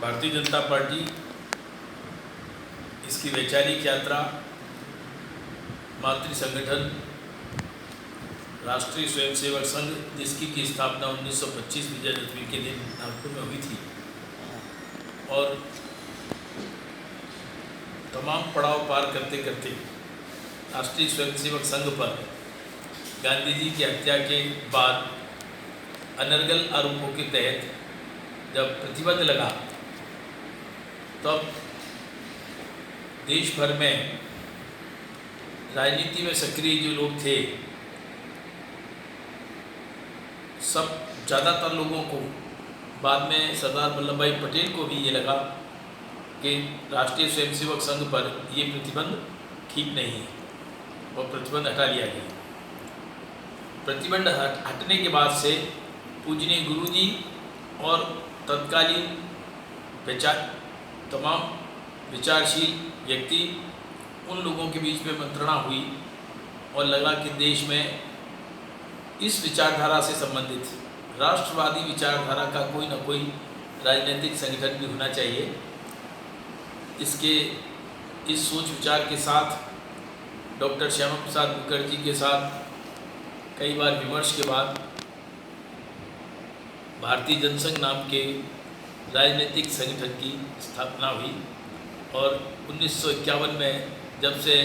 Bharatiya Janata party इसकी वैचारिक यात्रा मातृ संगठन राष्ट्रीय स्वयंसेवक संघ जिसकी की स्थापना 1925 विजयदशमी के दिन नागपुर में हुई थी और तमाम पड़ाव पार करते करते राष्ट्रीय स्वयंसेवक संघ पर गांधी जी की हत्या के बाद अनर्गल आरोपों के तहत जब प्रतिबंध लगा तब देश भर में राजनीति में सक्रिय जो लोग थे सब ज़्यादातर लोगों को बाद में सरदार वल्लभ भाई पटेल को भी ये लगा कि राष्ट्रीय स्वयंसेवक संघ पर ये प्रतिबंध ठीक नहीं है और प्रतिबंध हटा लिया गया। प्रतिबंध हटने के बाद से पूजनीय गुरुजी और तत्कालीन तमाम विचारशील व्यक्ति उन लोगों के बीच में मंत्रणा हुई और लगा कि देश में इस विचारधारा से संबंधित राष्ट्रवादी विचारधारा का कोई ना कोई राजनीतिक संगठन भी होना चाहिए। इस सोच विचार के साथ डॉक्टर श्यामा प्रसाद मुखर्जी के साथ कई बार विमर्श के बाद भारतीय जनसंघ नाम के राजनीतिक संगठन की स्थापना हुई और 1951 में जब से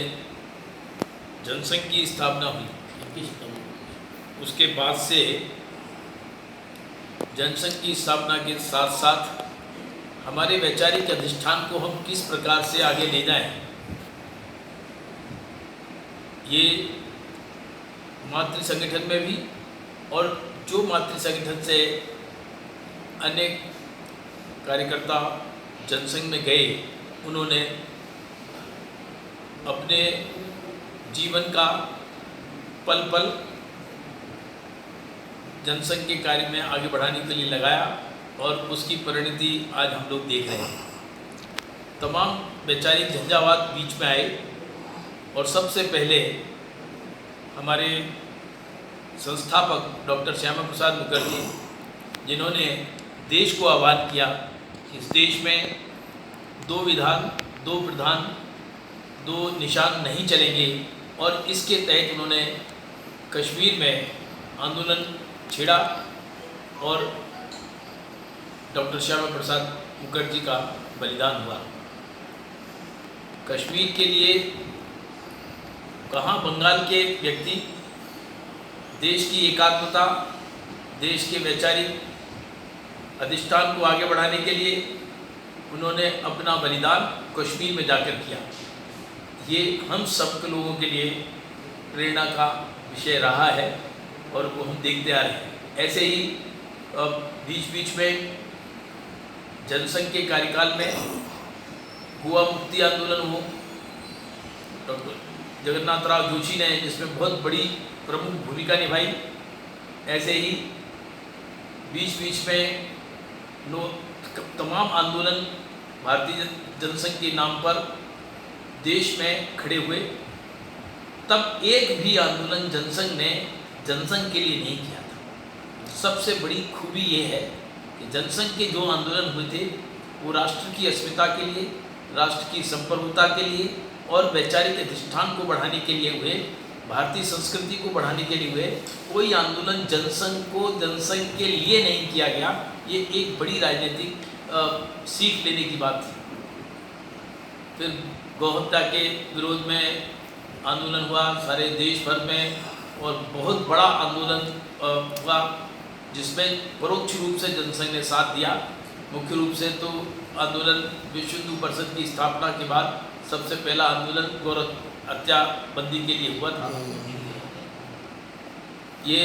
जनसंघ की स्थापना हुई उसके बाद से जनसंघ की स्थापना के साथ साथ हमारे वैचारिक अधिष्ठान को हम किस प्रकार से आगे ले जाएं, ये मातृ संगठन में भी और जो मातृ संगठन से अनेक कार्यकर्ता जनसंघ में गए उन्होंने अपने जीवन का पल पल जनसंघ के कार्य में आगे बढ़ाने के लिए लगाया और उसकी परिणति आज हम लोग देख रहे हैं। तमाम वैचारिक झंझावात बीच में आए और सबसे पहले हमारे संस्थापक डॉक्टर श्यामा प्रसाद मुखर्जी जिन्होंने देश को आह्वान किया कि इस देश में दो विधान, दो प्रधान, दो निशान नहीं चलेंगे और इसके तहत उन्होंने कश्मीर में आंदोलन छेड़ा और डॉक्टर श्यामा प्रसाद मुखर्जी का बलिदान हुआ। कश्मीर के लिए कहाँ बंगाल के व्यक्ति देश की एकात्मता, देश के वैचारिक अधिष्ठान को आगे बढ़ाने के लिए उन्होंने अपना बलिदान कश्मीर में जाकर किया। ये हम सब के लोगों के लिए प्रेरणा का विषय रहा है और वो हम देखते आ रहे हैं। ऐसे ही बीच बीच में जनसंघ के कार्यकाल में गोवा मुक्ति आंदोलन हो, डॉक्टर जगन्नाथ राव जोशी ने जिसमें बहुत बड़ी प्रमुख भूमिका निभाई। ऐसे ही बीच बीच में तमाम आंदोलन भारतीय जनसंघ के नाम पर देश में खड़े हुए। तब एक भी आंदोलन जनसंघ ने जनसंघ के लिए नहीं किया था। सबसे बड़ी खूबी ये है कि जनसंघ के जो आंदोलन हुए थे वो राष्ट्र की अस्मिता के लिए, राष्ट्र की संप्रभुता के लिए और वैचारिक अधिष्ठान को बढ़ाने के लिए हुए, भारतीय संस्कृति को बढ़ाने के लिए हुए। कोई आंदोलन जनसंघ को जनसंघ के लिए नहीं किया गया। ये एक बड़ी राजनीतिक सीख लेने की बात थी। फिर गौहत्या के विरोध में आंदोलन हुआ सारे देश भर में और बहुत बड़ा आंदोलन हुआ जिसमें परोक्ष रूप से जनसंघ ने साथ दिया। मुख्य रूप से तो आंदोलन विश्व हिंदू परिषद की स्थापना के बाद सबसे पहला आंदोलन गौ हत्या बंदी के लिए हुआ था। ये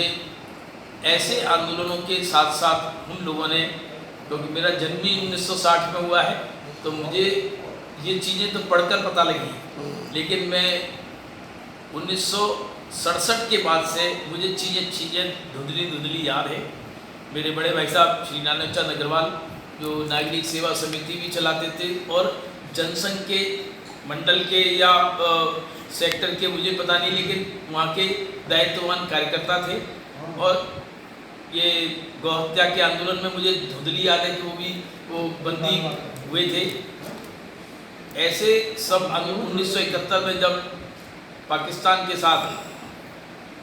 ऐसे आंदोलनों के साथ साथ हम लोगों ने, क्योंकि मेरा जन्म ही 1960 में हुआ है तो मुझे ये चीज़ें तो पढ़कर पता लगी, लेकिन मैं 1967 के बाद से मुझे चीज़ें धुंधली याद है। मेरे बड़े भाई साहब श्री नानक चंद अग्रवाल जो नागरिक सेवा समिति भी चलाते थे और जनसंघ के मंडल के या सेक्टर के मुझे पता नहीं, लेकिन वहाँ के दायित्ववान कार्यकर्ता थे और ये गौ हत्या के आंदोलन में मुझे धुंधली याद है कि वो बंदी हुए थे। ऐसे सब 1971 में जब पाकिस्तान के साथ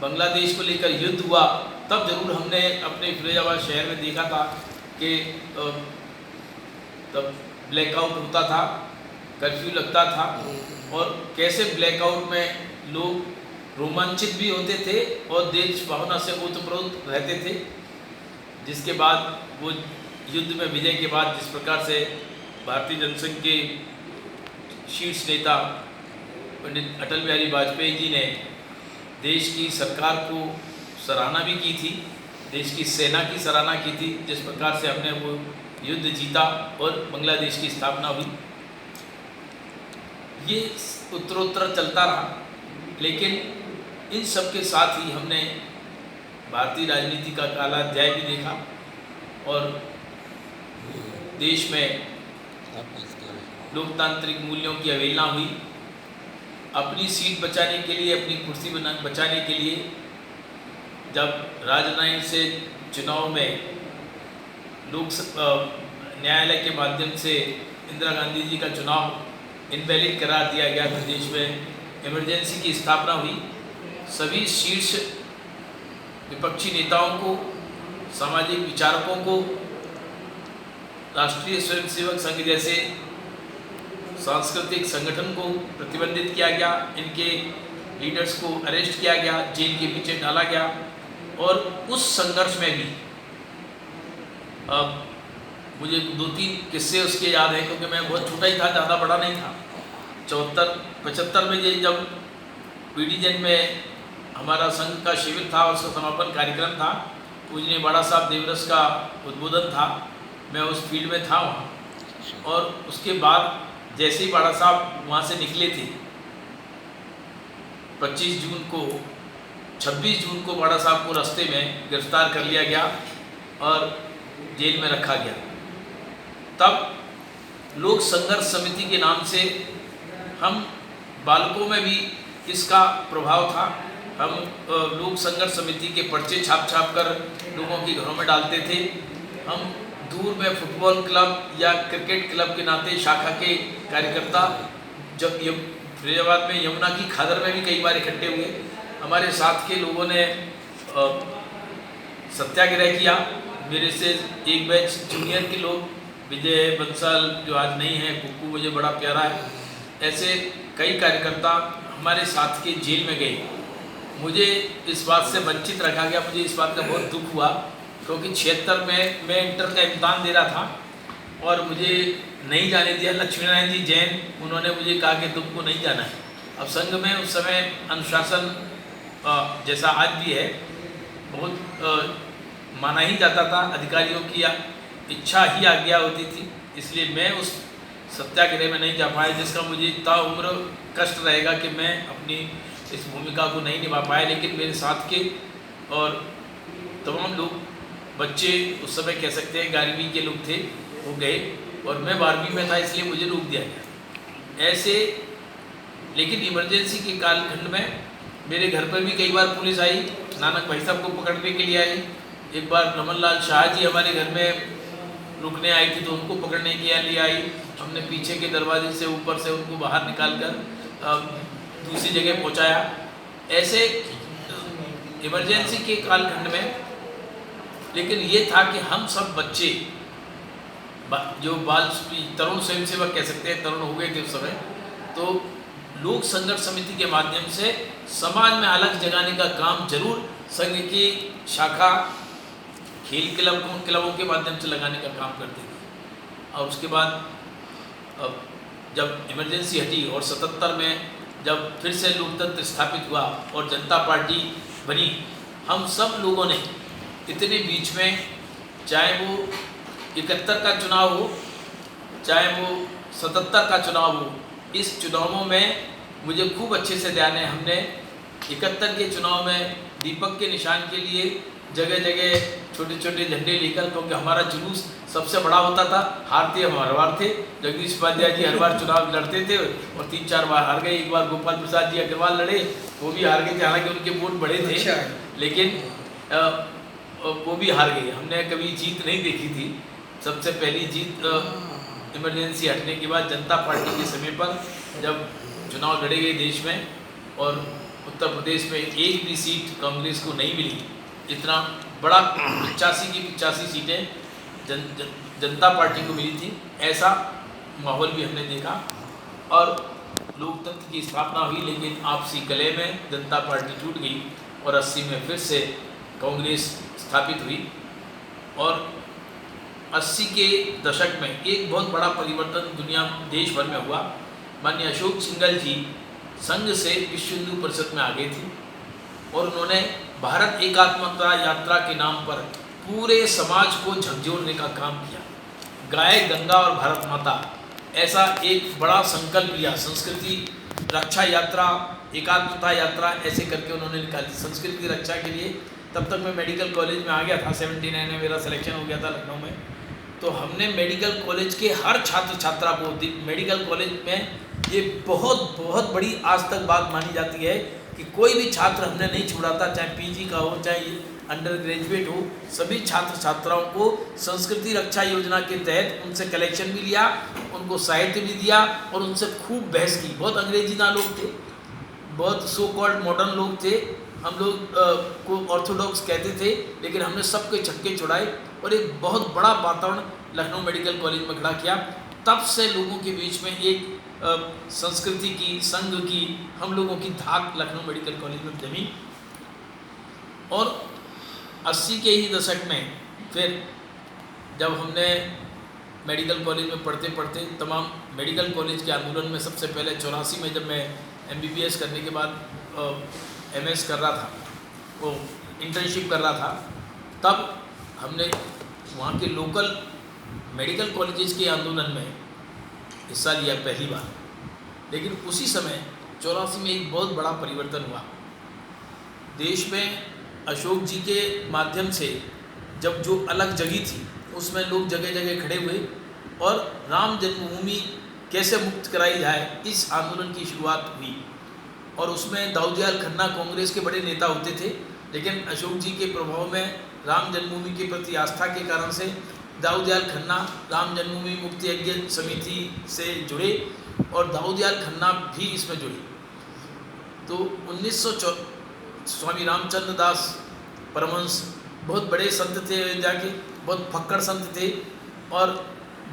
बांग्लादेश को लेकर युद्ध हुआ, तब जरूर हमने अपने फिरोजाबाद शहर में देखा था कि तब ब्लैकआउट होता था, कर्फ्यू लगता था, और कैसे ब्लैकआउट में लोग रोमांचित भी होते थे और देश भावना से ओतप्रोत रहते थे। जिसके बाद वो युद्ध में विजय के बाद जिस प्रकार से भारतीय जनसंघ के शीर्ष नेता पंडित अटल बिहारी वाजपेयी जी ने देश की सरकार को सराहना भी की थी, देश की सेना की सराहना की थी, जिस प्रकार से हमने वो युद्ध जीता और बांग्लादेश की स्थापना हुई। ये उत्तरोत्तर चलता रहा, लेकिन इन सब के साथ ही हमने भारतीय राजनीति का काला अध्याय भी देखा और देश में लोकतांत्रिक मूल्यों की अवहेलना हुई। अपनी सीट बचाने के लिए, अपनी कुर्सी बचाने के लिए जब राजनयन से चुनाव में न्यायालय के माध्यम से इंदिरा गांधी जी का चुनाव इनवैलिड करार दिया गया, तो देश में इमरजेंसी की स्थापना हुई। सभी शीर्ष विपक्षी नेताओं को, सामाजिक विचारकों को, राष्ट्रीय स्वयंसेवक संघ जैसे सांस्कृतिक संगठन को प्रतिबंधित किया गया, इनके लीडर्स को अरेस्ट किया गया, जेल के पीछे डाला गया। और उस संघर्ष में भी मुझे 2-3 किस्से उसके याद हैं, क्योंकि मैं बहुत छोटा ही था, ज़्यादा बड़ा नहीं था। 74-75 में जब पीडीजन में हमारा संघ का शिविर था, उसका समापन कार्यक्रम था, पूजनीय बाड़ा साहब देवरस का उद्बोधन था, मैं उस फील्ड में था वहाँ। और उसके बाद जैसे ही बाड़ा साहब वहाँ से निकले थे, 26 जून को बाड़ा साहब को रास्ते में गिरफ्तार कर लिया गया और जेल में रखा गया। तब लोक संघर्ष समिति के नाम से हम बालकों में भी इसका प्रभाव था। हम लोक संघर्ष समिति के पर्चे छाप कर लोगों के घरों में डालते थे। हम दूर में फुटबॉल क्लब या क्रिकेट क्लब के नाते शाखा के कार्यकर्ता जब फिरोजाबाद में यमुना की खादर में भी कई बार इकट्ठे हुए। हमारे साथ के लोगों ने सत्याग्रह किया। मेरे से एक बैच जूनियर के लोग, विजय बंसल जो आज नहीं है, कुक्कू मुझे बड़ा प्यारा है, ऐसे कई कार्यकर्ता हमारे साथ के जेल में गए। मुझे इस बात से वंचित रखा गया, मुझे इस बात का बहुत दुख हुआ, क्योंकि 76 में मैं इंटर का इम्तहान दे रहा था और मुझे नहीं जाने दिया। लक्ष्मी नारायण जी जैन, उन्होंने मुझे कहा कि तुमको नहीं जाना है। अब संघ में उस समय अनुशासन जैसा आज भी है बहुत माना ही जाता था, अधिकारियों की इच्छा ही आज्ञा होती थी, इसलिए मैं उस सत्याग्रह में नहीं जा पाया, जिसका मुझे ताउम्र कष्ट रहेगा कि मैं अपनी इस भूमिका को नहीं निभा पाया। लेकिन मेरे साथ के और तमाम लोग, बच्चे उस समय कह सकते हैं 11वीं के लोग थे, वो गए और मैं 12वीं में था, इसलिए मुझे रोक दिया गया ऐसे। लेकिन इमरजेंसी के कालखंड में मेरे घर पर भी कई बार पुलिस आई, नानक भाई साहब को पकड़ने के लिए आई। एक बार रमन लाल शाह जी हमारे घर में रुकने आई थी, तो उनको पकड़ने के लिए आई। हमने पीछे के दरवाजे से ऊपर से उनको बाहर निकाल कर दूसरी जगह पहुंचाया। ऐसे इमरजेंसी के कालखंड में, लेकिन ये था कि हम सब बच्चे जो तरुण स्वयंसेवक कह सकते हैं, तरुण हो गए थे उस समय, तो लोक संघर्ष समिति के माध्यम से समाज में अलग जगाने का काम जरूर संघ की शाखा खेल क्लबों के माध्यम से लगाने का काम करते थे। और उसके बाद जब इमरजेंसी हटी और 77 में जब फिर से लोकतंत्र स्थापित हुआ और जनता पार्टी बनी, हम सब लोगों ने इतने बीच में, चाहे वो 71 का चुनाव हो, चाहे वो 77 का चुनाव हो, इस चुनावों में मुझे खूब अच्छे से ध्यान है। हमने 71 के चुनाव में दीपक के निशान के लिए जगह जगह छोटे छोटे झंडे लेकर, क्योंकि हमारा जुलूस सबसे बड़ा होता था। हारते हम हर बार थे, जगदीश उपाध्याय जी हर बार चुनाव लड़ते थे और 3-4 बार हार गए। एक बार गोपाल प्रसाद जी अग्रवाल लड़े, वो भी हार गए थे, हालांकि उनके वोट बड़े थे। लेकिन वो भी हार गई। हमने कभी जीत नहीं देखी थी। सबसे पहली जीत इमरजेंसी हटने के बाद जनता पार्टी के समय पर जब चुनाव लड़े गए देश में, और उत्तर प्रदेश में एक भी सीट कांग्रेस को नहीं मिली। इतना बड़ा 85 की 85 सीटें जनता पार्टी को मिली थी। ऐसा माहौल भी हमने देखा और लोकतंत्र की स्थापना हुई, लेकिन आपसी कलह में जनता पार्टी टूट गई और 80 में फिर से कांग्रेस स्थापित हुई। और 80 के दशक में एक बहुत बड़ा परिवर्तन दुनिया देश भर में हुआ। माननीय अशोक सिंघल जी संघ से विश्व हिंदू परिषद में आ गए थे और उन्होंने भारत एकात्मता यात्रा के नाम पर पूरे समाज को झकझोरने का काम किया। गाय, गंगा और भारत माता, ऐसा एक बड़ा संकल्प लिया। संस्कृति रक्षा यात्रा, एकात्मता यात्रा ऐसे करके उन्होंने निकाली। संस्कृति की रक्षा के लिए तब तक मैं मेडिकल कॉलेज में आ गया था। 79 में मेरा सिलेक्शन हो गया था लखनऊ में। तो हमने मेडिकल कॉलेज के हर छात्र छात्रा को, मेडिकल कॉलेज में ये बहुत बड़ी आज तक बात मानी जाती है कि कोई भी छात्र हमने नहीं छोड़ा था, चाहे पीजी का हो चाहे अंडर ग्रेजुएट हो। सभी छात्र छात्राओं को संस्कृति रक्षा योजना के तहत उनसे कलेक्शन भी लिया, उनको साहित्य भी दिया और उनसे खूब बहस की। बहुत अंग्रेजी ना लोग थे, बहुत सो कॉल्ड मॉडर्न लोग थे। हम लोग को ऑर्थोडॉक्स कहते थे, लेकिन हमने सबके छक्के छुड़ाए और एक बहुत बड़ा वातावरण लखनऊ मेडिकल कॉलेज में खड़ा किया। तब से लोगों के बीच में एक संस्कृति की, संघ की, हम लोगों की धाक लखनऊ मेडिकल कॉलेज में जमी। और 80 के ही दशक में फिर जब हमने मेडिकल कॉलेज में पढ़ते पढ़ते तमाम मेडिकल कॉलेज के आंदोलन में, सबसे पहले 84 में जब मैं MBBS करने के बाद MS कर रहा था, वो इंटर्नशिप कर रहा था, तब हमने वहाँ के लोकल मेडिकल कॉलेजेस के आंदोलन में हिस्सा लिया पहली बार। लेकिन उसी समय 84 में एक बहुत बड़ा परिवर्तन हुआ देश में। अशोक जी के माध्यम से जब जो अलग जगह थी उसमें लोग जगह जगह खड़े हुए और राम जन्मभूमि कैसे मुक्त कराई जाए, इस आंदोलन की शुरुआत हुई। और उसमें दाऊदयाल खन्ना कांग्रेस के बड़े नेता होते थे, लेकिन अशोक जी के प्रभाव में राम जन्मभूमि के प्रति आस्था के कारण से दाऊदयाल खन्ना राम जन्मभूमि मुक्ति यज्ञ समिति से जुड़े और दाऊदयाल खन्ना भी इसमें जुड़े। तो 1904 स्वामी रामचंद्र दास परमहंस बहुत बड़े संत थे, अयोध्या के बहुत फक्कड़ संत थे और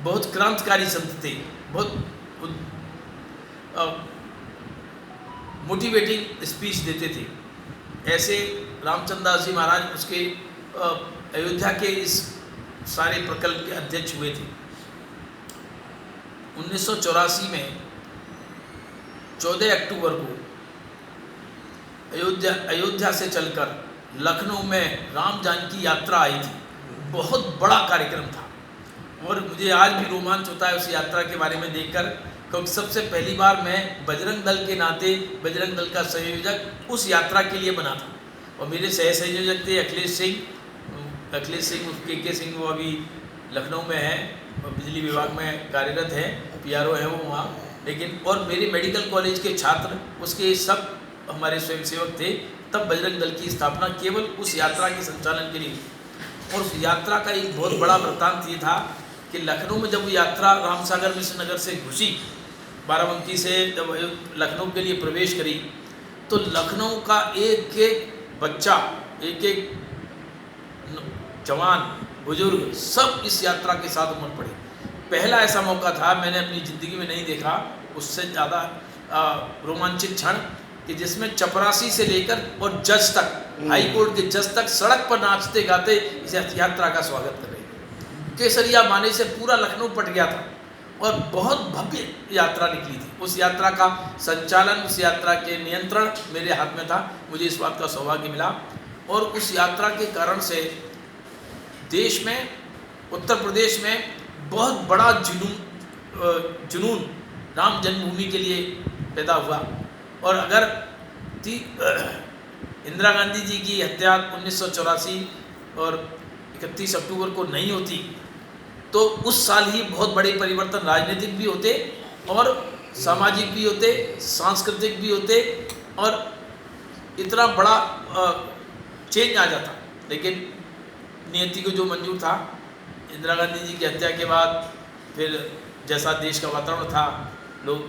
बहुत क्रांतिकारी संत थे, बहुत मोटिवेटिंग स्पीच देते थे। ऐसे रामचंद्र दास जी महाराज उसके अयोध्या के इस सारे प्रकल्प के अध्यक्ष हुए थे। 1984 में 14 अक्टूबर को अयोध्या से चलकर लखनऊ में राम जानकी यात्रा आई थी। बहुत बड़ा कार्यक्रम था और मुझे आज भी रोमांच होता है उस यात्रा के बारे में देखकर, क्योंकि सबसे पहली बार मैं बजरंग दल के नाते बजरंग दल का संयोजक उस यात्रा के लिए बना था और मेरे सह संयोजक थे अखिलेश सिंह के सिंह। वो अभी लखनऊ में है, बिजली विभाग में कार्यरत है, PRO है वो वहाँ। लेकिन और मेरे मेडिकल कॉलेज के छात्र उसके सब हमारे स्वयंसेवक थे। तब बजरंग दल की स्थापना केवल उस यात्रा के संचालन के लिए। और उस यात्रा का एक बहुत बड़ा वृत्तांत ये था कि लखनऊ में जब वो यात्रा रामसागर मिश्र नगर से घुसी, बाराबंकी से जब लखनऊ के लिए प्रवेश करी, तो लखनऊ का एक एक बच्चा, एक एक जवान, बुजुर्ग, सब इस यात्रा के साथ उमड़ पड़े। पहला ऐसा मौका था, मैंने अपनी ज़िंदगी में नहीं देखा उससे ज़्यादा रोमांचित क्षण, कि जिसमें चपरासी से लेकर और जज तक, हाई कोर्ट के जज तक सड़क पर नाचते गाते इस यात्रा का स्वागत कर रहे थे। केसरिया माने से पूरा लखनऊ पट गया था और बहुत भव्य यात्रा निकली थी। उस यात्रा का संचालन, उस यात्रा के नियंत्रण मेरे हाथ में था। मुझे इस बात का सौभाग्य मिला और उस यात्रा के कारण से देश में, उत्तर प्रदेश में बहुत बड़ा जुनून राम जन्मभूमि के लिए पैदा हुआ। और अगर इंदिरा गांधी जी की हत्या 1984 और 31 अक्टूबर को नहीं होती तो उस साल ही बहुत बड़े परिवर्तन राजनीतिक भी होते और सामाजिक भी होते, सांस्कृतिक भी होते और इतना बड़ा चेंज आ जाता। लेकिन नियति को जो मंजूर था, इंदिरा गांधी जी की हत्या के बाद फिर जैसा देश का वातावरण था, लोग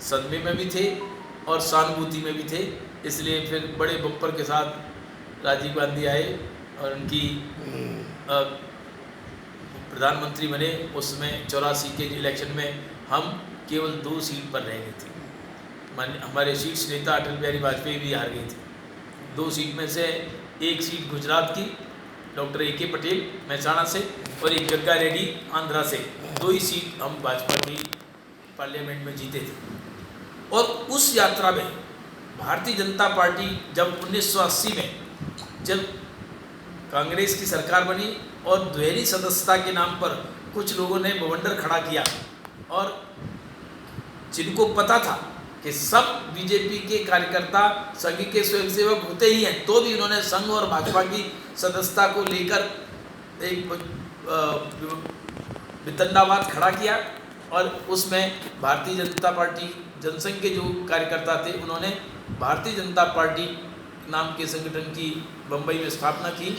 सदमे में भी थे और सहानुभूति में भी थे, इसलिए फिर बड़े बम्पर के साथ राजीव गांधी आए और उनकी प्रधानमंत्री बने। उसमें 84 के इलेक्शन में हम केवल 2 सीट पर रह गए थे। हमारे शीर्ष नेता अटल बिहारी वाजपेयी भी हार गए थे। 2 सीट में से एक सीट गुजरात की डॉक्टर A.K. पटेल महसाणा से और एक जग्गा रेड्डी आंध्रा से, 2 ही सीट हम भाजपा की पार्लियामेंट में जीते थे। और उस यात्रा में भारतीय जनता पार्टी जब 1980 में जब कांग्रेस की सरकार बनी और द्वैरी सदस्यता के नाम पर कुछ लोगों ने बवंडर खड़ा किया, और जिनको पता था कि सब बीजेपी के कार्यकर्ता संघ के स्वयंसेवक होते ही हैं, तो भी उन्होंने संघ और भाजपा की सदस्यता को लेकर एक वितंडावाद खड़ा किया। और उसमें भारतीय जनता पार्टी जनसंघ के जो कार्यकर्ता थे, उन्होंने भारतीय जनता पार्टी नाम के संगठन की बम्बई में स्थापना की।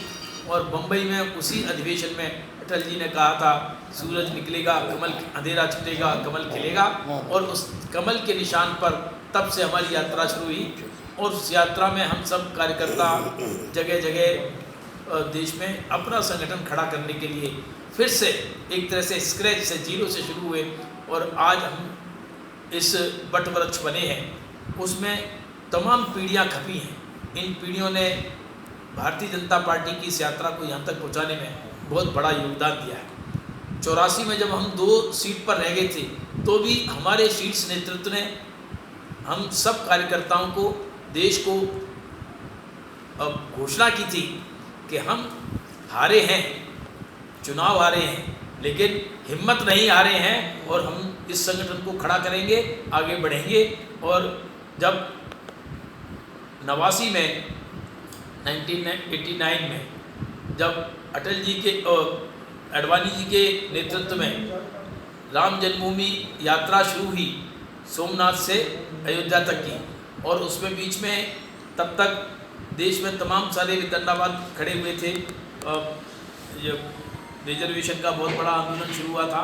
और बम्बई में उसी अधिवेशन में अटल जी ने कहा था, सूरज निकलेगा कमल, अंधेरा छुटेगा कमल खिलेगा। और उस कमल के निशान पर तब से हमारी यात्रा शुरू हुई। और उस यात्रा में हम सब कार्यकर्ता जगह जगह देश में अपना संगठन खड़ा करने के लिए फिर से एक तरह से स्क्रैच से, जीरो से शुरू हुए। और आज हम इस वटवृक्ष बने हैं, उसमें तमाम पीढ़ियाँ खपी हैं। इन पीढ़ियों ने भारतीय जनता पार्टी की इस यात्रा को यहाँ तक पहुँचाने में बहुत बड़ा योगदान दिया है। 84 में जब हम 2 सीट पर रह गए थे, तो भी हमारे शीर्ष नेतृत्व ने हम सब कार्यकर्ताओं को, देश को घोषणा की थी कि हम हारे हैं, चुनाव हारे हैं, लेकिन हिम्मत नहीं हारे हैं और हम इस संगठन को खड़ा करेंगे, आगे बढ़ेंगे। और जब 89 में 1989 में जब अटल जी के अडवाणी जी के नेतृत्व में राम जन्मभूमि यात्रा शुरू हुई सोमनाथ से अयोध्या तक की, और उसमें बीच में तब तक देश में तमाम सारे वितंडावाद खड़े हुए थे। रिजर्वेशन का बहुत बड़ा आंदोलन शुरू हुआ था,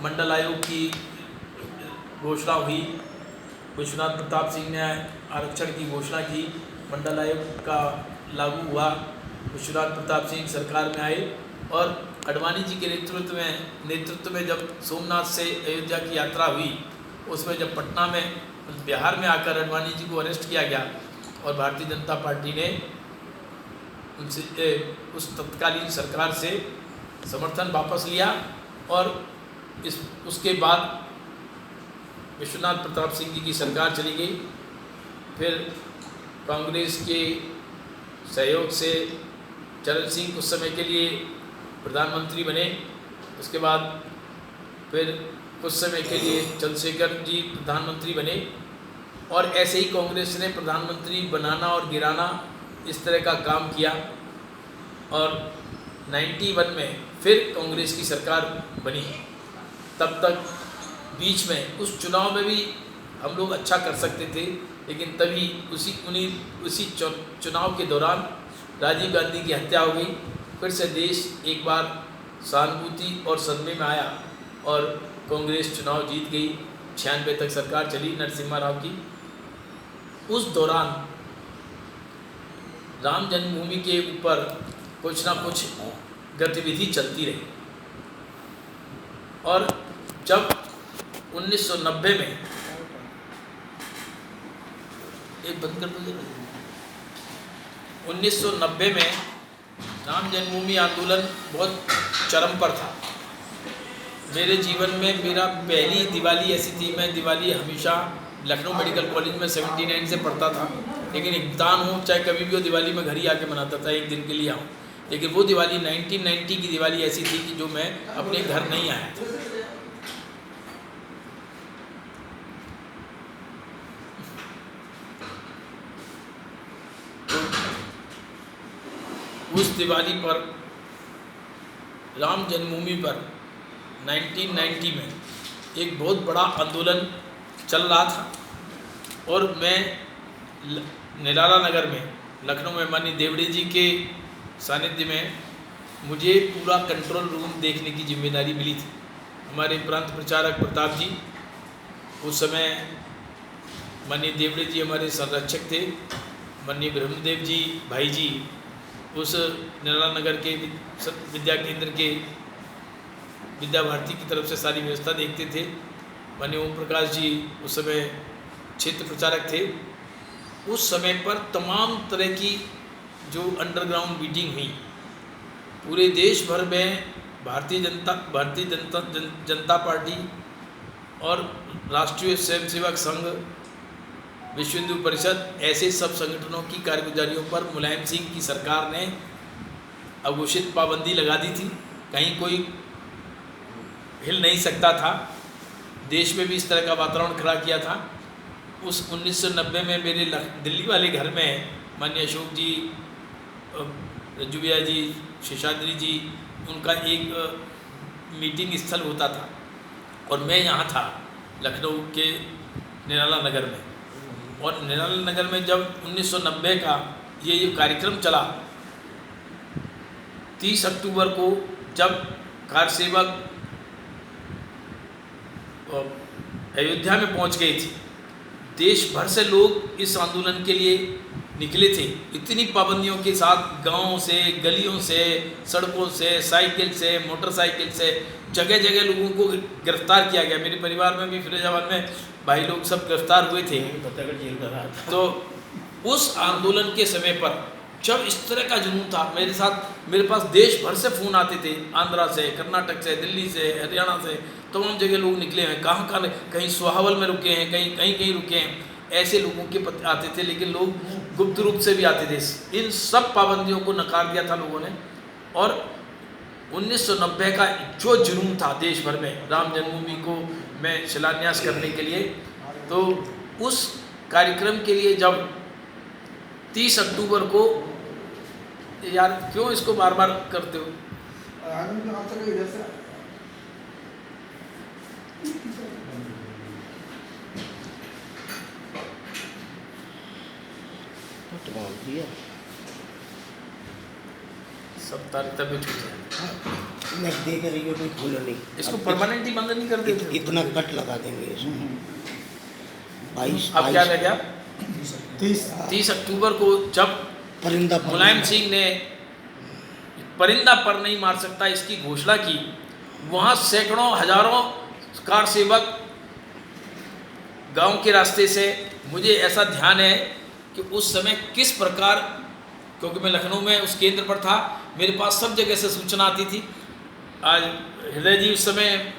मंडल आयोग की घोषणा हुई, विश्वनाथ प्रताप सिंह ने आरक्षण की घोषणा की, मंडल आयोग का लागू हुआ, विश्वनाथ प्रताप सिंह सरकार में आए। और अडवाणी जी के नेतृत्व में जब सोमनाथ से अयोध्या की यात्रा हुई, उसमें जब पटना में, बिहार में आकर अडवाणी जी को अरेस्ट किया गया और भारतीय जनता पार्टी ने उनसे उस तत्कालीन सरकार से समर्थन वापस लिया। और उसके बाद विश्वनाथ प्रताप सिंह जी की सरकार चली गई। फिर कांग्रेस के सहयोग से चरण सिंह उस समय के लिए प्रधानमंत्री बने। उसके बाद फिर कुछ समय के लिए चंद्रशेखर जी प्रधानमंत्री बने। और ऐसे ही कांग्रेस ने प्रधानमंत्री बनाना और गिराना इस तरह का काम किया। और 91 में फिर कांग्रेस की सरकार बनी। तब तक बीच में उस चुनाव में भी हम लोग अच्छा कर सकते थे, लेकिन तभी उसी चुनाव के दौरान राजीव गांधी की हत्या हो गई। फिर से देश एक बार सहानुभूति और सदमे में आया और कांग्रेस चुनाव जीत गई। 96 तक सरकार चली नरसिम्हा राव की। उस दौरान राम जन्मभूमि के ऊपर कुछ ना कुछ गतिविधि चलती रही। और जब 1990 में एक बंद कर दो, 1990 में राम जन्मभूमि आंदोलन बहुत चरम पर था। मेरे जीवन में मेरा पहली दिवाली ऐसी थी, मैं दिवाली हमेशा लखनऊ मेडिकल कॉलेज में 79 से पढ़ता था, लेकिन इंसान हूँ चाहे कभी भी हो दिवाली में घर ही आके मनाता था, एक दिन के लिए आऊँ। लेकिन वो दिवाली 1990 की दिवाली ऐसी थी कि जो मैं अपने घर नहीं आया था। उस दिवाली पर राम जन्मभूमि पर 1990 में एक बहुत बड़ा आंदोलन चल रहा था। और मैं निराला नगर में लखनऊ में माननीय देवड़े जी के सानिध्य में मुझे पूरा कंट्रोल रूम देखने की जिम्मेदारी मिली थी। हमारे प्रांत प्रचारक प्रताप जी, उस समय माननीय देवड़े जी हमारे संरक्षक थे, माननीय ब्रह्मदेव जी भाई जी उस निर्मला नगर के विद्या केंद्र के विद्या भारती की तरफ से सारी व्यवस्था देखते थे। माननीय ओम प्रकाश जी उस समय क्षेत्र प्रचारक थे। उस समय पर तमाम तरह की जो अंडरग्राउंड मीटिंग हुई पूरे देश भर में, भारतीय जनता पार्टी और राष्ट्रीय स्वयंसेवक संघ, विश्व हिंदू परिषद, ऐसे सब संगठनों की कारगुजारियों पर मुलायम सिंह की सरकार ने अघोषित पाबंदी लगा दी थी। कहीं कोई हिल नहीं सकता था। देश में भी इस तरह का वातावरण खड़ा किया था। उस 1990 में मेरे दिल्ली वाले घर में माननीय अशोक जी, रज्जू भैया जी, शेषाद्री जी, उनका एक मीटिंग स्थल होता था और मैं यहाँ था लखनऊ के निराला नगर में। और निराला नगर में जब 1990 का ये कार्यक्रम चला, 30 अक्टूबर को जब कार सेवक अयोध्या में पहुंच गए थे, देश भर से लोग इस आंदोलन के लिए निकले थे। इतनी पाबंदियों के साथ गांवों से, गलियों से, सड़कों से, साइकिल से, मोटरसाइकिल से जगह जगह लोगों को गिरफ्तार किया गया। मेरे परिवार में भी फिरोजाबाद में भाई लोग सब गिरफ्तार हुए थे। तो उस आंदोलन के समय पर जब इस तरह का जुनून था, मेरे पास देश भर से फ़ोन आते थे, आंध्रा से, कर्नाटक से, दिल्ली से, हरियाणा से, तमाम जगह लोग निकले हैं। कहाँ कहीं सोहावल में रुके हैं, कहीं रुके हैं, ऐसे लोगों के पत्र आते थे। लेकिन लोग गुप्त रूप से भी आते थे। इन सब पाबंदियों को नकार दिया था लोगों ने। और 1990 का जो जुनून था देश भर में राम जन्मभूमि को मैं शिलान्यास करने के लिए, तो उस कार्यक्रम के लिए जब 30 अक्टूबर को, यार क्यों इसको बार बार करते हो? सब तारीख तब नहीं देख रही हो, कोई खोलो नहीं, इसको परमानेंटली बंद नहीं कर देते? इतना कट लगा देंगे इसमें। 22 अब क्या रह गया? 30 अक्टूबर को जब परिंदा मुलायम सिंह ने परिंदा पर नहीं मार सकता इसकी घोषणा की, वहाँ सैकड़ों हजारों कार सेवक गांव के रास्ते से, मुझे ऐसा ध्यान है कि उस समय किस प्रकार, क्योंकि मैं लखनऊ में उस केंद्र पर था, मेरे पास सब जगह से सूचना आती थी। आज हृदय जी उस समय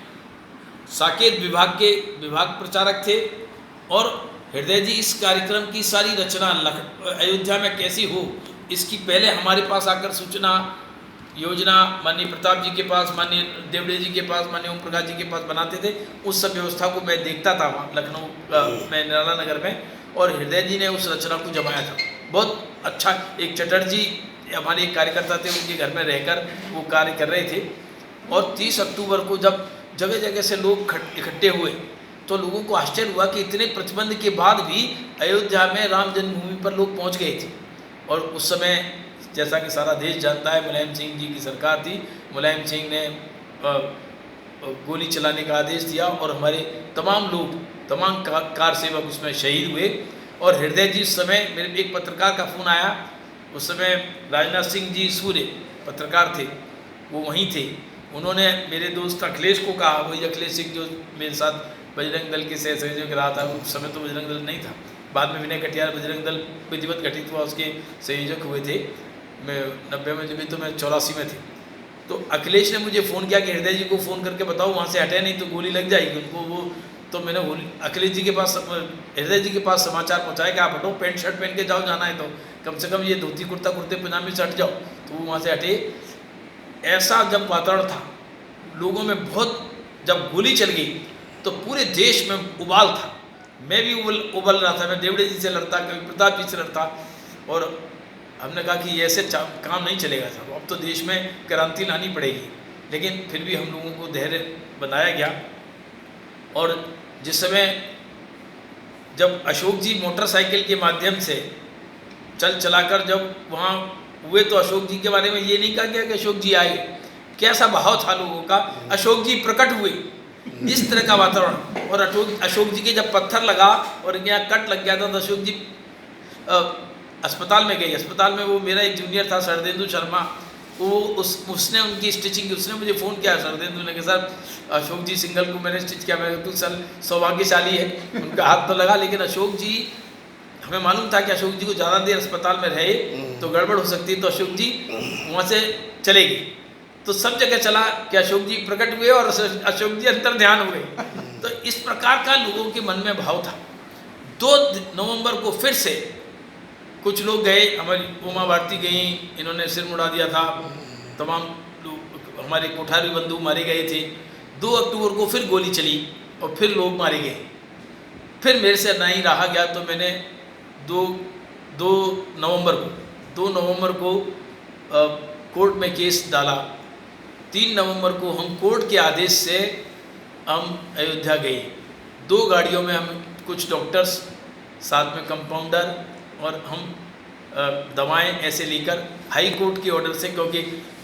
साकेत विभाग प्रचारक थे और हृदय जी इस कार्यक्रम की सारी रचना अयोध्या में कैसी हो, इसकी पहले हमारे पास आकर सूचना योजना माननीय प्रताप जी के पास, माननीय देवड़े जी के पास, माननीय ओम प्रकाश जी के पास बनाते थे। उस सब व्यवस्था को मैं देखता था वहाँ लखनऊ में निराला नगर में, और हृदय जी ने उस रचना को जमाया था। बहुत अच्छा, एक चटर्जी हमारे एक कार्यकर्ता थे, उनके घर में रहकर वो कार्य कर रहे थे। और 30 अक्टूबर को जब जगह जगह से लोग इकट्ठे हुए तो लोगों को आश्चर्य हुआ कि इतने प्रतिबंध के बाद भी अयोध्या में राम जन्मभूमि पर लोग पहुंच गए थे। और उस समय जैसा कि सारा देश जानता है, मुलायम सिंह जी की सरकार थी। मुलायम सिंह ने गोली चलाने का आदेश दिया और हमारे तमाम कार सेवक उसमें शहीद हुए। और हृदय जी उस समय, मेरे एक पत्रकार का फ़ोन आया, उस समय राजनाथ सिंह जी सूर्य पत्रकार थे, वो वहीं थे। उन्होंने मेरे दोस्त अखिलेश को कहा, वही अखिलेश सिंह जो मेरे साथ बजरंग दल के सहसंयोजक रहा था, उस समय तो बजरंग दल नहीं था, बाद में विनय कटियार बजरंग दल विधिवत गठित हुआ, उसके संयोजक हुए थे। मैं 90 में जब, तो मैं 84 में थे। तो अखिलेश ने मुझे फ़ोन किया कि हृदय जी को फ़ोन करके बताओ वहाँ से हटे, नहीं तो गोली लग जाएगी उनको। वो तो मैंने अखिलेश जी के पास, हृदय जी के पास समाचार पहुँचाया कि आप हटो, पैंट शर्ट पहन के जाओ, जाना है तो कम से कम ये धोती कुर्ता कुर्ते पजामे से हट जाओ। तो वो वहाँ से हटे। ऐसा जब वातावरण था, लोगों में बहुत, जब गोली चल गई तो पूरे देश में उबाल था। मैं भी उबल रहा था, मैं देवड़े जी से लड़ता, कभी प्रताप जी से लड़ता, और हमने कहा कि ऐसे काम नहीं चलेगा साहब, अब तो देश में क्रांति लानी पड़ेगी। लेकिन फिर भी हम लोगों को धैर्य बनाया गया। और जिस समय जब अशोक जी मोटरसाइकिल के माध्यम से चलाकर जब वहाँ हुए तो अशोक जी के बारे में ये नहीं कहा गया कि अशोक जी आए, कैसा भाव था लोगों का, अशोक जी प्रकट हुए, इस तरह का वातावरण। और अशोक जी के जब पत्थर लगा और यहाँ कट लग गया था तो अशोक जी अस्पताल में गए। अस्पताल में वो मेरा एक जूनियर था शरदेंदु शर्मा, वो उसने उनकी स्टिचिंग की, उसने मुझे फ़ोन किया शरदेंदु ने कि सर अशोक जी सिंगल को मैंने स्टिच किया। मैं तू सर सौभाग्यशाली है, उनका हाथ तो लगा, लेकिन अशोक जी हमें मालूम था कि अशोक जी को ज़्यादा देर अस्पताल में रहे तो गड़बड़ हो सकती है, तो अशोक जी वहाँ से चले गए। तो सब जगह चला कि अशोक जी प्रकट हुए और अशोक जी अंतर ध्यान हो गए। तो इस प्रकार का लोगों के मन में भाव था। 2 नवंबर को फिर से कुछ लोग गए, हमारी उमा भारती गई, इन्होंने सिर मुड़ा दिया था, तमाम लोग हमारे कोठारी बंधु मारे गए थे। 2 अक्टूबर को फिर गोली चली और फिर लोग मारे गए। फिर मेरे से नहीं रहा गया तो मैंने 2 नवंबर को कोर्ट में केस डाला। 3 नवंबर को हम कोर्ट के आदेश से हम अयोध्या गए। 2 गाड़ियों में हम कुछ डॉक्टर्स, साथ में कंपाउंडर और हम दवाएं ऐसे लेकर हाई कोर्ट के ऑर्डर से, क्योंकि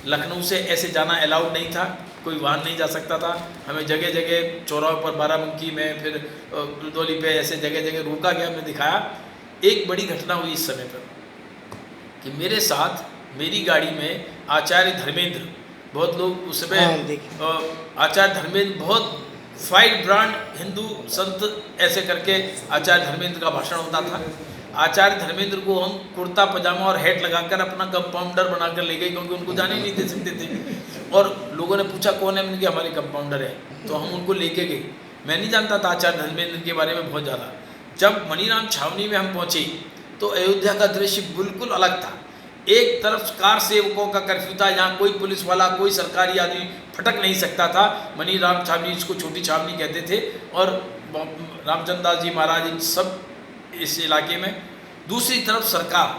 लखनऊ से ऐसे जाना अलाउड नहीं था, कोई वाहन नहीं जा सकता था। हमें जगह जगह चौराहों पर, बाराबंकी में, फिर दुधौली पे, ऐसे जगह जगह रोका गया। हमने दिखाया। एक बड़ी घटना हुई इस समय पर कि मेरे साथ मेरी गाड़ी में आचार्य धर्मेंद्र, बहुत लोग उस समय आचार्य धर्मेंद्र बहुत फाइट ब्रांड हिंदू संत ऐसे करके आचार्य धर्मेंद्र का भाषण होता था। आचार्य धर्मेंद्र को हम कुर्ता पजामा और हैट लगाकर अपना कंपाउंडर बनाकर ले गए, क्योंकि उनको जाने नहीं दे सकते थे। और लोगों ने पूछा कौन है, मैंने कहा हमारे कंपाउंडर है, तो हम उनको लेके गए। मैं नहीं जानता था आचार्य धर्मेंद्र के बारे में बहुत ज़्यादा। जब मनीराम छावनी में हम पहुँचे तो अयोध्या का दृश्य बिल्कुल अलग था। एक तरफ कार सेवकों का कर्फ्यू था, यहाँ कोई पुलिस वाला, कोई सरकारी आदमी फटक नहीं सकता था। मनीराम छावनी, इसको छोटी छावनी कहते थे, और रामचंद्र दास जी महाराज, इन सब इस इलाके में। दूसरी तरफ सरकार,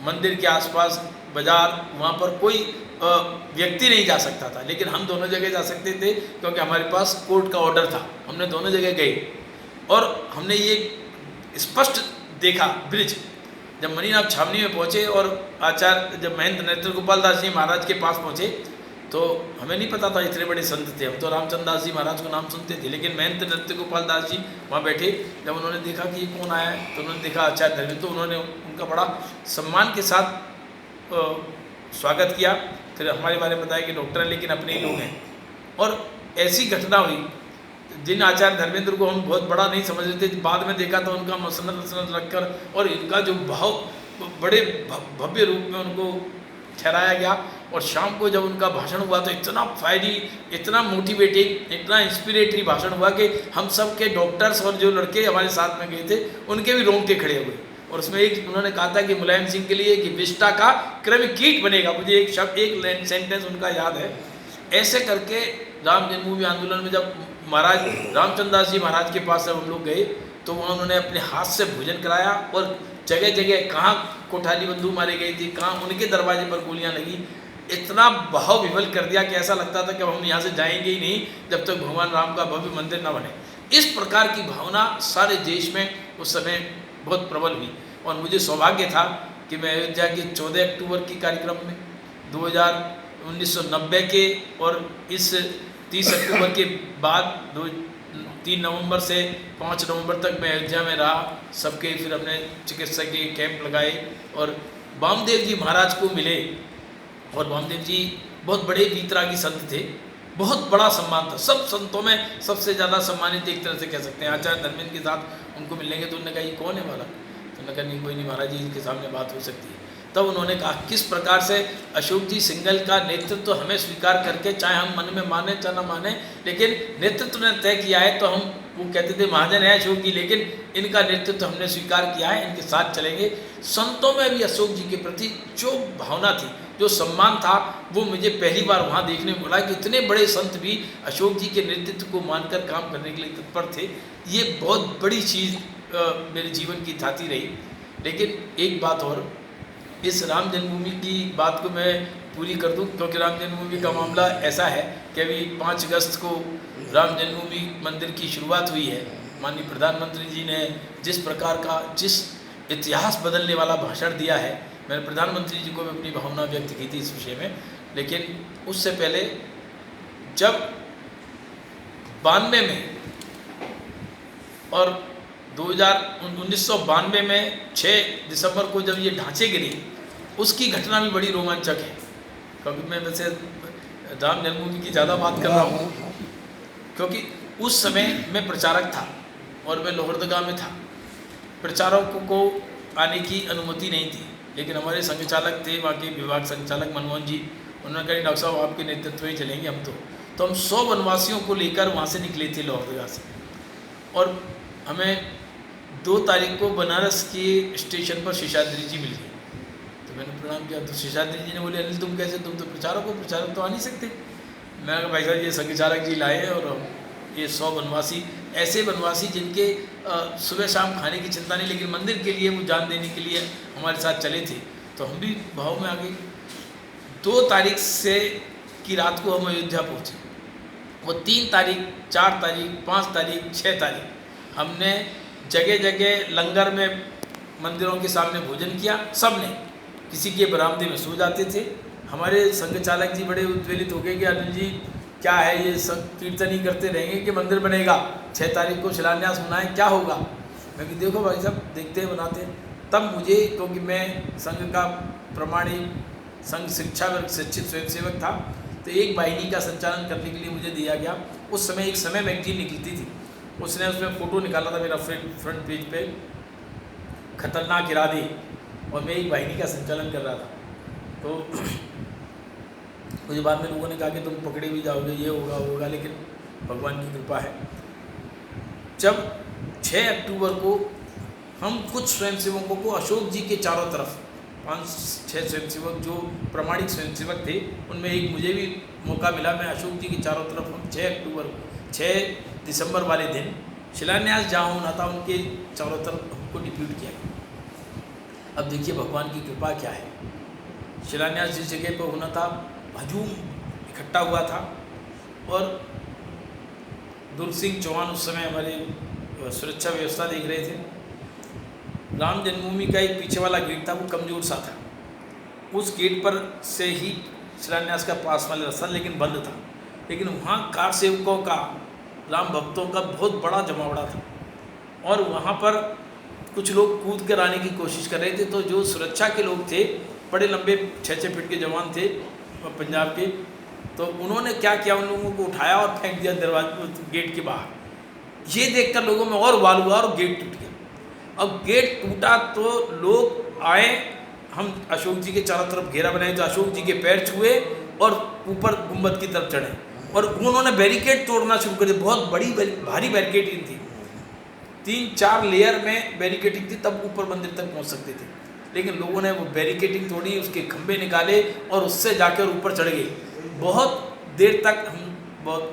मंदिर के आसपास बाजार, वहाँ पर कोई व्यक्ति नहीं जा सकता था, लेकिन हम दोनों जगह जा सकते थे क्योंकि हमारे पास कोर्ट का ऑर्डर था। हमने दोनों जगह गए और हमने ये स्पष्ट देखा ब्रिज। जब मनीराम छावनी में पहुँचे और आचार्य जब महंत नृत्य गोपाल दास जी महाराज के पास पहुँचे तो हमें नहीं पता था इतने बड़े संत थे। हम तो रामचंद्र दास जी महाराज को नाम सुनते थे, लेकिन महंत नृत्य गोपाल दास जी वहाँ बैठे। जब उन्होंने देखा कि ये कौन आया है तो उन्होंने देखा आचार्य धर्मेंद्र, तो उन्होंने उनका बड़ा सम्मान के साथ स्वागत किया। फिर हमारे बारे में बताया कि डॉक्टर है लेकिन अपने ही लोग हैं। और ऐसी घटना हुई, जिन आचार्य धर्मेंद्र को हम बहुत बड़ा नहीं समझ रहे थे, बाद में देखा तो उनका मसनद रखकर और इनका जो भाव बड़े भव्य रूप में उनको ठहराया गया। और शाम को जब उनका भाषण हुआ तो इतना फायरी, इतना मोटिवेटिंग, इतना इंस्पिरेटरी भाषण हुआ कि हम सब के डॉक्टर्स और जो लड़के हमारे साथ में गए थे उनके भी रोंगटे खड़े हुए। और उसमें एक उन्होंने कहा था कि मुलायम सिंह के लिए कि विष्टा का क्रम कीट बनेगा। मुझे एक शब्द, एक सेंटेंस उनका याद है। ऐसे करके राम जन्मभूमि आंदोलन में जब महाराज रामचंद्र दास जी महाराज के पास जब हम लोग गए तो वहाँ उन्होंने अपने हाथ से भोजन कराया। और जगह जगह कहाँ कोठारी बंधु मारे गए थे, कहाँ उनके दरवाजे पर गोलियाँ लगी, इतना भाव विवल कर दिया कि ऐसा लगता था कि हम यहाँ से जाएंगे ही नहीं जब तक भगवान राम का भव्य मंदिर न बने। इस प्रकार की भावना सारे देश में उस समय बहुत प्रबल हुई। और मुझे सौभाग्य था कि मैं अयोध्या के 14 अक्टूबर के कार्यक्रम में 1990 के और इस 30 अक्टूबर के बाद 3 नवंबर से 5 नवंबर तक मैं अयोध्या में रहा। सबके फिर हमने चिकित्सकीय कैंप लगाए और वामदेव जी महाराज को मिले। और वामदेव जी बहुत बड़े वीतरागी संत थे, बहुत बड़ा सम्मान था। सब संतों में सबसे ज़्यादा सम्मानित एक तरह से कह सकते हैं। आचार्य धर्मेंद्र के साथ उनको मिलने के तो उन्होंने कहा ये कौन है वाला, तो उन्होंने कहा नहीं कोई नहीं महाराज जी, इनके सामने बात हो सकती है। तब उन्होंने कहा किस प्रकार से अशोक जी सिंघल का नेतृत्व तो हमें स्वीकार करके, चाहे हम मन में माने चाहे ना माने, लेकिन नेतृत्व ने तय किया है। तो हम, वो कहते थे महाजन है अशोक जी, लेकिन इनका नेतृत्व हमने स्वीकार किया है, इनके साथ चलेंगे। संतों में भी अशोक जी के प्रति जो भावना थी, जो सम्मान था, वो मुझे पहली बार वहाँ देखने को मिला कि इतने बड़े संत भी अशोक जी के नेतृत्व को मानकर काम करने के लिए तत्पर थे। ये बहुत बड़ी चीज़ मेरे जीवन की थाती रही। लेकिन एक बात और, इस राम जन्मभूमि की बात को मैं पूरी कर दूं, क्योंकि राम जन्मभूमि का मामला ऐसा है कि अभी 5 अगस्त को राम जन्मभूमि मंदिर की शुरुआत हुई है। माननीय प्रधानमंत्री जी ने जिस प्रकार का, जिस इतिहास बदलने वाला भाषण दिया है, मैंने प्रधानमंत्री जी को भी अपनी भावना व्यक्त की थी इस विषय में। लेकिन उससे पहले जब 92 में और 1992 में 6 दिसंबर को जब ये ढांचे गिरे, उसकी घटना भी बड़ी रोमांचक है। क्योंकि मैं वैसे राम जन्मभूमि की ज़्यादा बात कर रहा हूँ, क्योंकि उस समय मैं प्रचारक था और मैं लोहरदगा में था। प्रचारकों को आने की अनुमति नहीं थी, लेकिन हमारे संघचालक थे, वहाँ के विभाग संचालक मनमोहन जी, उन्होंने कहा डॉक्टर साहब आपके नेतृत्व में चलेंगे हम। तो हम 100 वनवासियों को लेकर वहाँ से निकले थे लोहरदगा से, और हमें 2 तारीख को बनारस के स्टेशन पर शेषाद्री जी मिल गए। तो मैंने प्रणाम किया, तो शेषाद्री जी ने बोले अनिल तुम कैसे, तुम तो प्रचारक तो आ नहीं सकते। मैंने कहा भाई साहब ये संघचालक जी लाए हैं, और ये 100 वनवासी, ऐसे वनवासी जिनके सुबह शाम खाने की चिंता नहीं, लेकिन मंदिर के लिए वो जान देने के लिए हमारे साथ चले थे। तो हम भी भाव में आ गए। 2 तारीख से की रात को हम अयोध्या पहुँचे। वो 3 तारीख, 4 तारीख, 5 तारीख, 6 तारीख हमने जगह जगह लंगर में मंदिरों के सामने भोजन किया। सब ने, किसी के बरामदे में सो जाते थे। हमारे संघ चालक जी बड़े उद्वेलित हो गए कि अनिल जी क्या है ये, सब कीर्तन ही करते रहेंगे कि मंदिर बनेगा, 6 तारीख को शिलान्यास होना है, क्या होगा। मैं कि देखो भाई साहब देखते हैं बनाते हैं। तब मुझे, क्योंकि मैं संघ का प्रमाणिक संघ शिक्षित स्वयंसेवक था, तो एक वाहिनी का संचालन करने के लिए मुझे दिया गया। उस समय एक समय मैगजीन निकलती थी, उसने उसमें फ़ोटो निकाला था मेरा फ्रंट पेज पे, खतरनाक इरादे, और मैं एक वाहिनी का संचालन कर रहा था। तो मुझे बाद में लोगों ने कहा कि तुम पकड़े भी जाओगे, ये होगा वो होगा, लेकिन भगवान की कृपा है। जब 6 अक्टूबर को हम कुछ स्वयंसेवकों को अशोक जी के चारों तरफ, 5-6 स्वयंसेवक जो प्रमाणिक स्वयंसेवक थे, उनमें एक मुझे भी मौका मिला। मैं अशोक जी के चारों तरफ, हम 6 दिसंबर वाले दिन शिलान्यास जहाँ होना था उनके चारों तरफ हमको डिप्यूट किया गया। अब देखिए भगवान की कृपा क्या है। शिलान्यास जिस जगह पर होना था, हजूम इकट्ठा हुआ था, और दुर्ग सिंह चौहान उस समय हमारे सुरक्षा व्यवस्था देख रहे थे। राम जन्मभूमि का एक पीछे वाला गेट था, वो कमज़ोर सा था। उस गेट पर से ही शिलान्यास का पास वाला रास्ता लेकिन बंद था। लेकिन वहाँ कार सेवकों का, राम भक्तों का बहुत बड़ा जमावड़ा था, और वहाँ पर कुछ लोग कूद कर आने की कोशिश कर रहे थे। तो जो सुरक्षा के लोग थे, बड़े लंबे 6-6 फीट के जवान थे पंजाब के, तो उन्होंने क्या किया, उन लोगों को उठाया और फेंक दिया दरवाजे गेट के बाहर। ये देखकर लोगों में और वाल हुआ और गेट टूट गया। अब गेट टूटा तो लोग आए, हम अशोक जी के चारों तरफ घेरा बनाए, तो अशोक जी के पैर छुए और ऊपर गुंबद की तरफ चढ़े, और उन्होंने बैरिकेड तोड़ना शुरू कर दिया। बहुत बड़ी भारी बैरिकेडिंग थी, 3-4 लेयर में बैरिकेडिंग थी, तब ऊपर मंदिर तक पहुंच सकते थे। लेकिन लोगों ने वो बैरिकेडिंग तोड़ी, उसके खंभे निकाले और उससे जाकर ऊपर चढ़ गए। बहुत देर तक हम बहुत